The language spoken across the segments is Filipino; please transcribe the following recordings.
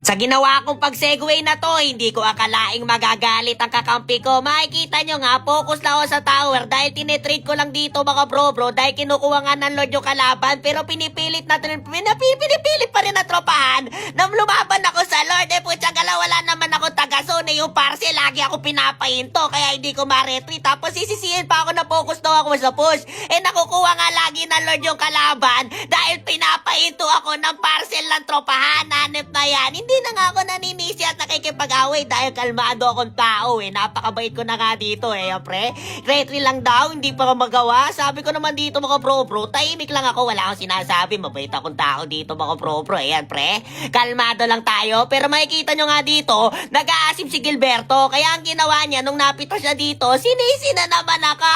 Sa ginawa kong pag-segue na to, hindi ko akalaing magagalit ang kakampi ko. Makikita nyo nga, focus lang ako sa tower dahil tinitrade ko lang dito mga bro dahil kinukuha nga ng Lord yung kalaban pero pinipilit pa rin na tropahan na lumaban ako sa Lord. Putsang gala, wala naman ako taga-zone. Yung parcel, lagi ako pinapahinto kaya hindi ko ma-retreat. Tapos sisisihin pa ako na focus daw ako sa push. Nakukuha nga lagi ng Lord yung kalaban dahil pinapahinto ako ng parcel ng tropahan. Hanep na yan. Hindi na nga ako naninisi at nakikipag-away dahil kalmado akong tao Napakabait ko na nga dito pre. Retry lang daw, hindi pa ako magawa. Sabi ko naman dito mga bro, tahimik lang ako, wala akong sinasabi. Mabait akong tao dito mga bro. Ayan pre, kalmado lang tayo. Pero makikita nyo nga dito, nag-aasim si Gilberto. Kaya ang ginawa niya nung napita siya dito, sinisi na naman ako.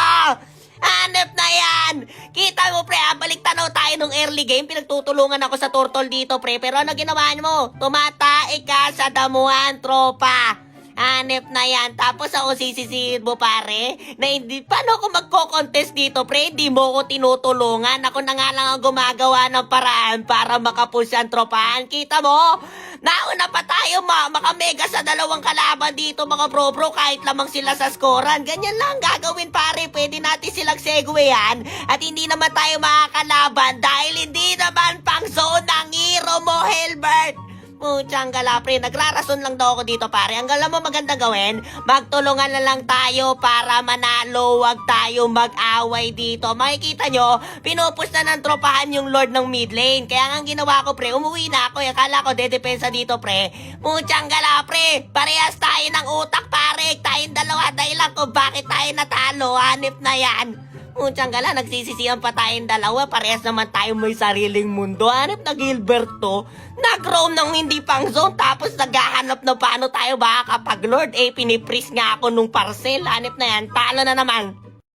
Hanep na yan! Kita mo pre, balik tanaw tayo nung early game. Pinagtutulungan ako sa turtle dito pre. Pero ano ginawa mo? Tumatae ka sa damuhan, tropa. Hanep na yan. Tapos ako sisisihin mo pare na hindi, paano ako magko-contest dito pre? Hindi mo ako tinutulungan. Ako na nga lang ang gumagawa ng paraan para makapush ang tropahan. Kita mo? Nauna pa tayo makamega sa dalawang kalaban dito mga bro kahit lamang sila sa skoran. Ganyan lang gagawin pare. Pwede natin silang segwayan at hindi naman tayo makakalaban dahil hindi naman pang zone ng hero mo, Hilbert. Putsang gala pre, nagrarason lang daw ako dito pare. Ang alam mo maganda gawin, magtulungan na lang tayo para manalo. Wag tayo mag-away dito. Makikita nyo, pinupush na ng tropahan yung Lord ng mid lane. Kaya ang ginawa ko pre, umuwi na ako. Akala ko dedepensa dito pre. Putsang gala pre, parehas tayo ng utak pare. Tayong dalawa dahilan kung bakit tayo natalo. Hanip na yan. Putsang gala, nagsisisihan pa tayong dalawa. Parehas naman tayo may sariling mundo. Hanip na Gilberto, nag-roam ng hindi pang zone. Tapos naghahanap na paano tayo makakapag-lord. Pinipris nga ako nung parcel. Hanip na yan, talo na naman.